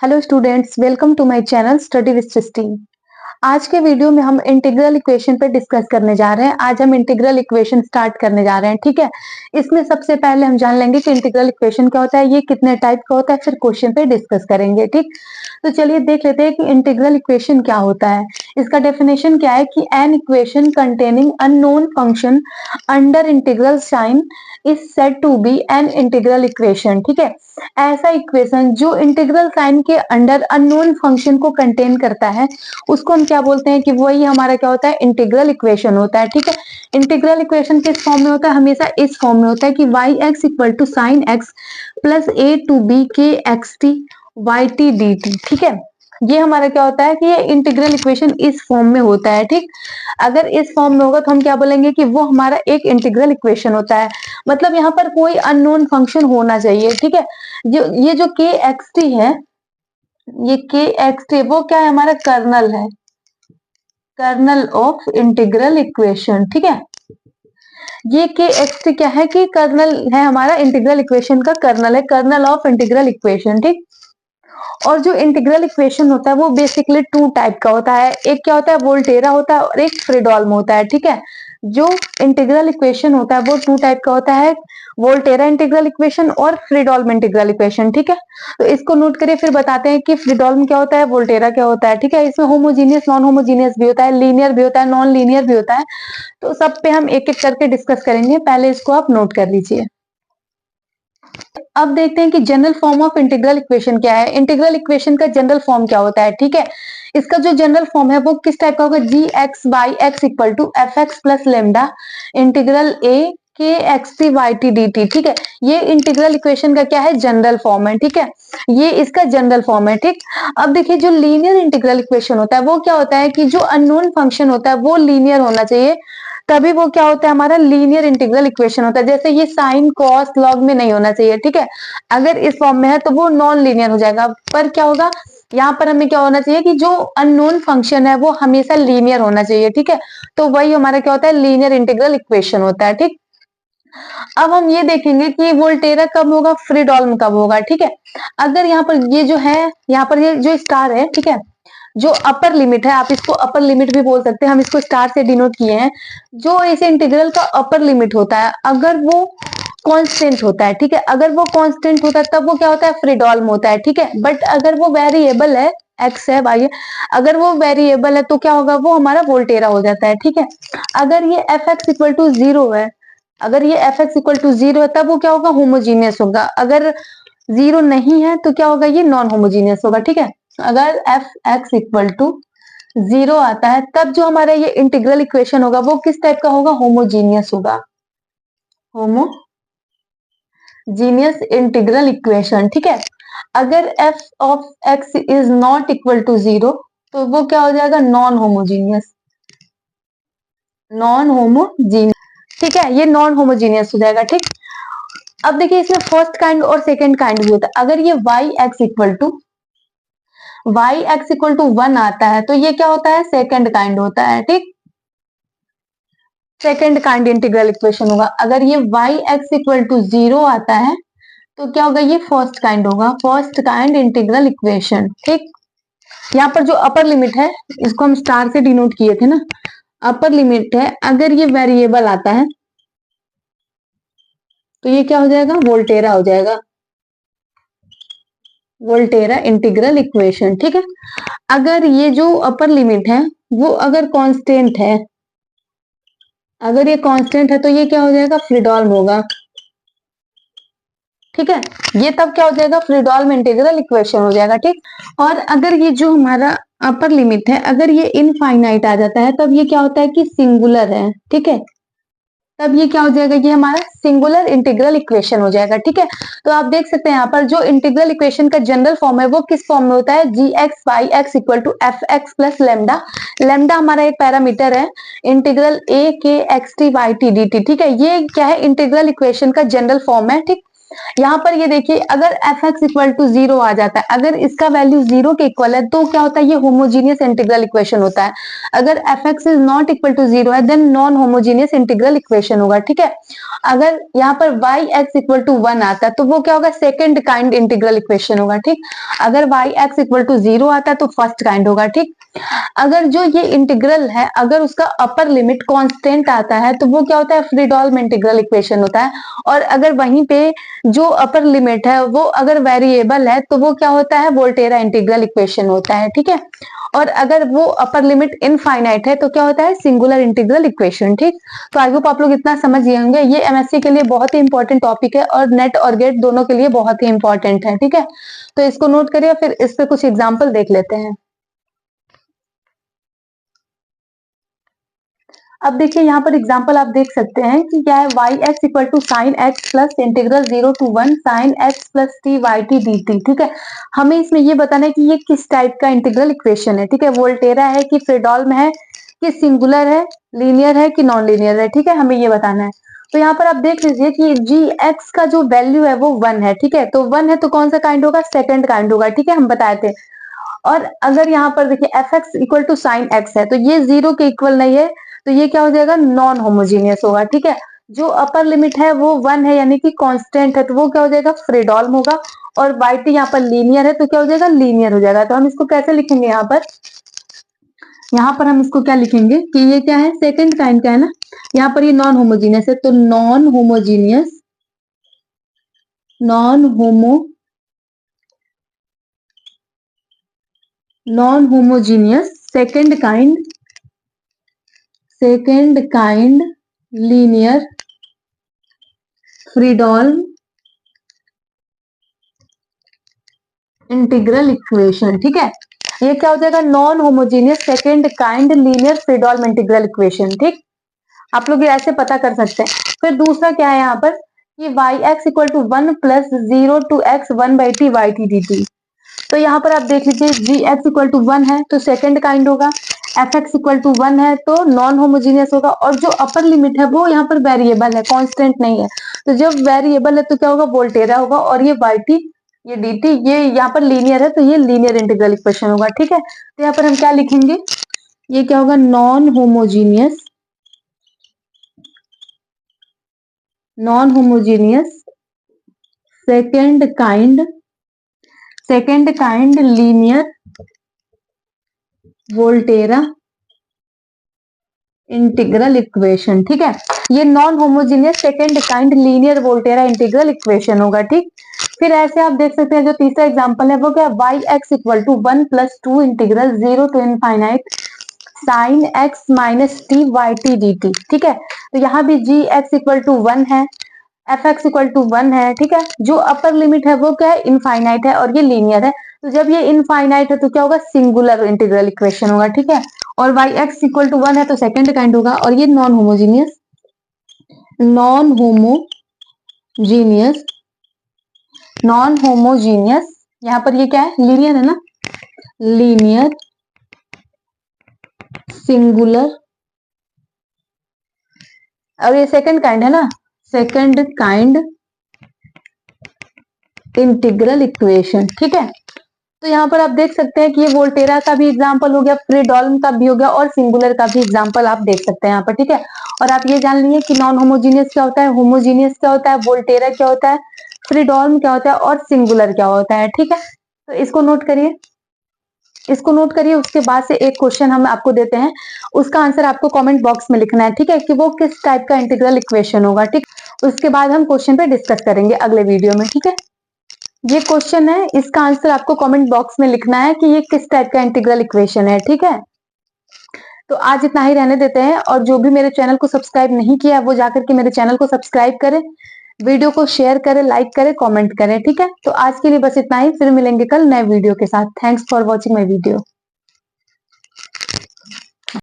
Hello students, welcome to my channel study with Srishti. आज के video में हम इंटीग्रल इक्वेशन पे डिस्कस करने जा रहे हैं। आज हम इंटीग्रल इक्वेशन स्टार्ट करने जा रहे हैं, ठीक है। इसमें सबसे पहले हम जान लेंगे कि इंटीग्रल इक्वेशन क्या होता है, ये कितने टाइप का होता है, फिर क्वेश्चन पे डिस्कस करेंगे, ठीक। तो चलिए देख लेते हैं कि इंटीग्रल इक्वेशन क्या होता है। इसका डेफिनेशन क्या है कि an equation containing unknown function under integral sign is said to be an integral equation, ठीक है। ऐसा इक्वेशन जो इंटीग्रल साइन के अंडर अननोन फंक्शन को कंटेन करता है उसको हम क्या बोलते हैं कि वही हमारा क्या होता है, इंटीग्रल इक्वेशन होता है, ठीक है। इंटीग्रल इक्वेशन किस फॉर्म में होता है, हमेशा इस फॉर्म में होता है कि Y x equal to sine x plus a to b K x t Y T D T, ठीक है। ये हमारा क्या होता है कि ये इंटीग्रल इक्वेशन इस फॉर्म में होता है, ठीक। अगर इस फॉर्म में होगा तो हम क्या बोलेंगे कि वो हमारा एक इंटीग्रल इक्वेशन होता है। मतलब यहाँ पर कोई अननोन फंक्शन होना चाहिए, ठीक है। ये जो के एक्स टी है, ये के एक्स टी वो क्या है, हमारा कर्नल है, कर्नल ऑफ इंटीग्रल इक्वेशन, ठीक है। ये के एक्स टी क्या है कि कर्नल है, हमारा इंटीग्रल इक्वेशन का कर्नल है, कर्नल ऑफ इंटीग्रल इक्वेशन, ठीक। और जो इंटीग्रल इक्वेशन होता है वो बेसिकली टू टाइप का होता है। एक क्या होता है, वोल्टेरा होता है और एक फ्रीडोल्म होता है, ठीक है। जो इंटीग्रल इक्वेशन होता है वो टू टाइप का होता है, वोल्टेरा इंटीग्रल इक्वेशन और फ्रीडोल्म इंटीग्रल इक्वेशन, ठीक है। तो इसको नोट करिए, फिर बताते हैं कि फ्रीडोल्म क्या होता है, वोल्टेरा क्या होता है, ठीक है। इसमें होमोजीनियस नॉन होमोजीनियस भी होता है, लीनियर भी होता है, नॉन लीनियर भी होता है। तो सब पे हम एक एक करके डिस्कस करेंगे, पहले इसको आप नोट कर लीजिए। अब देखते हैं कि general form of integral equation क्या है। इंटीग्रल इक्वेशन का जनरल फॉर्म क्या होता है, ठीक है। इसका जो जनरल फॉर्म है वो किस टाइप का होगा, g x y x equal to f x plus lambda integral a K x t Y T D T, ठीक है। ये इंटीग्रल इक्वेशन का क्या है, जनरल फॉर्म है, ठीक है। ये इसका जनरल फॉर्म है, ठीक। अब देखिए जो लीनियर इंटीग्रल इक्वेशन होता है वो क्या होता है कि जो अननोन फंक्शन होता है वो लीनियर होना चाहिए, तभी वो क्या होता है, हमारा लीनियर इंटीग्रल इक्वेशन होता है। जैसे ये साइन कॉस लॉग में नहीं होना चाहिए, ठीक है। अगर इस फॉर्म में है तो वो नॉन लीनियर हो जाएगा। पर क्या होगा, यहाँ पर हमें क्या होना चाहिए कि जो अननोन फंक्शन है वो हमेशा लीनियर होना चाहिए, ठीक है। तो वही हमारा क्या होता है, लीनियर इंटीग्रल इक्वेशन होता है, ठीक। अब हम ये देखेंगे कि वोल्टेरा कब होगा, फ्रीडोल्म कब होगा, ठीक है। अगर यहाँ पर ये जो है, यहाँ पर ये जो स्टार है, ठीक है, जो अपर लिमिट है, आप इसको अपर लिमिट भी बोल सकते हैं, हम इसको स्टार से डिनोट किए हैं। जो इस इंटीग्रल का अपर लिमिट होता है अगर वो कांस्टेंट होता है, ठीक है, अगर वो कांस्टेंट होता है तब वो क्या होता है, फ्रीडोल्म होता है, ठीक है। बट अगर वो वेरिएबल है, एक्स है भाई, अगर वो वेरिएबल है तो क्या होगा, वो हमारा वोल्टेरा हो जाता है, ठीक है। अगर ये F x equal to zero है, अगर ये F x equal to zero है तब वो क्या होगा, होमोजीनियस होगा। अगर जीरो नहीं है तो क्या होगा, ये नॉन होमोजीनियस होगा, ठीक है। अगर F x equal to zero आता है तब जो हमारा ये इंटीग्रल इक्वेशन होगा वो किस टाइप का होगा, होमोजीनियस होगा, होमोजीनियस इंटीग्रल इक्वेशन, ठीक है। अगर F of X is not equal to zero तो वो क्या हो जाएगा, नॉन होमोजीनियस, नॉन होमोजीनियस, ठीक है, ये नॉन होमोजीनियस हो जाएगा, ठीक। अब देखिए इसमें फर्स्ट काइंड और सेकंड काइंड भी होता है। अगर ये Y x equal to one आता है तो ये क्या होता है, सेकंड काइंड होता है, ठीक। सेकंड काइंड इंटीग्रल इक्वेशन होगा। अगर ये Y x equal to zero आता है तो क्या होगा, ये फर्स्ट काइंड होगा, फर्स्ट काइंड इंटीग्रल इक्वेशन, ठीक। यहाँ पर जो अपर लिमिट है इसको हम स्टार से डिनोट किए थे ना, अपर लिमिट है, अगर ये वेरिएबल आता है तो ये क्या हो जाएगा, वोल्टेरा हो जाएगा, वोल्टेरा इंटीग्रल इक्वेशन, ठीक है। अगर ये जो अपर लिमिट है वो अगर कांस्टेंट है, अगर ये कांस्टेंट है तो ये क्या हो जाएगा, फ्रीडोल्म होगा, ठीक है। ये तब क्या हो जाएगा, फ्रीडोल्म इंटीग्रल इक्वेशन हो जाएगा, ठीक। और अगर ये जो हमारा अपर लिमिट है अगर ये इनफाइनाइट आ जाता है तब ये क्या होता है कि सिंगुलर है, ठीक है। तब ये क्या हो जाएगा, ये हमारा सिंगुलर इंटीग्रल इक्वेशन हो जाएगा, ठीक है। तो आप देख सकते हैं यहाँ पर जो इंटीग्रल इक्वेशन का जनरल फॉर्म है वो किस फॉर्म में होता है, g x y x equal to f x plus lambda, lambda हमारा एक पैरामीटर है, integral a K x t Y T D T, ठीक है। ये क्या है, इंटीग्रल इक्वेशन का जनरल फॉर्म है, ठीक। यहाँ पर ये देखिए, अगर एफ एक्स इक्वल टू 0 आ जाता है, अगर इसका वैल्यू 0 के इक्वल है तो क्या होता है, ये होमोजीनियस इंटीग्रल इक्वेशन होता है। अगर F X is not equal to 0 है then non homogeneous integral equation होगा, ठीक है। अगर यहाँ पर वाई एक्स इक्वल टू 1 आता है तो वो क्या होगा, सेकेंड काइंड इंटीग्रल इक्वेशन होगा, ठीक। अगर वाई एक्स इक्वल टू 0 आता है तो फर्स्ट काइंड होगा, ठीक। अगर जो ये इंटीग्रल है, अगर उसका अपर लिमिट कांस्टेंट आता है तो वो क्या होता है, फ्रीडोल्म इंटीग्रल इक्वेशन होता है। और अगर वहीं पे जो अपर लिमिट है वो अगर वेरिएबल है तो वो क्या होता है, वोल्टेरा इंटीग्रल इक्वेशन होता है, ठीक है। और अगर वो अपर लिमिट इनफाइनाइट है तो क्या होता है, सिंगुलर इंटीग्रल इक्वेशन, ठीक। तो आई होप आप लोग इतना समझ गए होंगे। ये एमएससी के लिए बहुत ही इंपॉर्टेंट टॉपिक है और नेट और गेट दोनों के लिए बहुत ही इंपॉर्टेंट है, ठीक है। तो इसको नोट करिए, फिर इस पे कुछ एग्जाम्पल देख लेते हैं। अब देखिए यहाँ पर एग्जांपल आप देख सकते हैं कि क्या है, Y x equal to sine x plus integral 0 to 1 sine x plus T Y T D T, ठीक है। हमें इसमें ये बताना है कि ये किस टाइप का इंटीग्रल इक्वेशन है, ठीक है। वोल्टेरा है कि फ्रीडोल्म है कि सिंगुलर है, लीनियर है कि नॉन लीनियर है, ठीक है, हमें ये बताना है। तो यहाँ पर आप देख लीजिए कि जी एक्स का जो वैल्यू है वो 1 है, ठीक है। तो 1 है तो कौन सा काइंड होगा, सेकेंड काइंड होगा, ठीक है, हम बताए थे। और अगर यहाँ पर देखिए F x equal to sine X है तो ये 0 के इक्वल नहीं है, तो ये क्या हो जाएगा, नॉन होमोजीनियस होगा, ठीक है। जो अपर लिमिट है वो 1 है यानी कि कांस्टेंट है, तो वो क्या हो जाएगा, फ्रीडोल्म होगा। और वाई टी यहाँ पर लीनियर है तो क्या हो जाएगा, लीनियर हो जाएगा। तो हम इसको कैसे लिखेंगे, यहाँ पर हम इसको क्या लिखेंगे कि ये क्या है, सेकंड काइंड का है ना। यहाँ पर ये नॉन होमोजीनियस है तो non homogeneous, non homogeneous second kind linear Fredholm integral equation, ठीक है। ये क्या हो जाएगा, non homogeneous second kind linear Fredholm integral equation, ठीक। आप लोग ये ऐसे पता कर सकते हैं। फिर दूसरा क्या है यहाँ पर कि Y x equal to 1 plus 0 to X 1 by T Y T D T. तो यहाँ पर आप देख लीजिए, जी एक्स इक्वल टू 1 है तो सेकंड काइंड होगा, एफ एक्स इक्वल टू 1 है तो नॉन होमोजीनियस होगा। और जो अपर लिमिट है वो यहाँ पर वेरिएबल है, कांस्टेंट नहीं है। तो जब वेरिएबल है तो क्या होगा, वोल्टेरा होगा। और ये वाई टी, ये डी टी, ये यहाँ पर लीनियर है तो ये लीनियर इंटीग्रल इक्वेशन होगा, ठीक है। तो यहाँ पर हम क्या लिखेंगे, ये क्या होगा, non homogeneous second kind linear Volterra integral equation, ठीक है। ये non homogeneous second kind linear Volterra integral equation होगा, ठीक। फिर ऐसे आप देख सकते हैं, जो तीसरा एग्जांपल है वो क्या, Y x equal to 1 plus 2 integral 0 to infinite sine X minus T Y T D T, ठीक है। तो यहाँ भी जी एक्स इक्वल टू 1 है, एफ एक्स इक्वल टू 1 है, ठीक है। जो अपर लिमिट है वो क्या है, इनफाइनाइट है और ये लीनियर है। तो जब ये इनफाइनाइट है तो क्या होगा, सिंगुलर इंटीग्रल इक्वेशन होगा, ठीक है। और वाई एक्स इक्वल टू 1 है तो सेकंड काइंड होगा। और ये नॉन होमोजीनियस यहाँ पर ये क्या है, लीनियर है ना, लीनियर सिंगुलर। और ये सेकंड काइंड है ना, सेकंड काइंड इंटीग्रल इक्वेशन, ठीक है। तो यहाँ पर आप देख सकते हैं कि ये वोल्टेरा का भी एग्जांपल हो गया, फ्रीडोल्म का भी हो गया और सिंगुलर का भी एग्जांपल आप देख सकते हैं यहाँ पर, ठीक है। और आप ये जान लीजिए कि नॉन होमोजीनियस क्या होता है, होमोजीनियस क्या होता है, वोल्टेरा क्या होता है, फ्रीडोल्म क्या होता है और सिंगुलर क्या होता है, ठीक है। तो इसको नोट करिए, उसके बाद से एक क्वेश्चन हम आपको देते हैं, उसका आंसर आपको कमेंट बॉक्स में लिखना है, ठीक है, कि वो किस टाइप का इंटीग्रल इक्वेशन होगा, ठीक। उसके बाद हम क्वेश्चन पे डिस्कस करेंगे अगले वीडियो में, ठीक है। ये क्वेश्चन है, इसका आंसर आपको कमेंट बॉक्स में लिखना है कि ये किस टाइप का इंटीग्रल इक्वेशन है, ठीक है। तो आज इतना ही रहने देते हैं, और जो भी मेरे चैनल को सब्सक्राइब नहीं किया है वो जाकर के मेरे चैनल को सब्सक्राइब करें, वीडियो को शेयर करें, लाइक करें, कमेंट करें, ठीक है। तो आज के लिए बस इतना ही, फिर मिलेंगे कल नए वीडियो के साथ। Thanks for watching my video.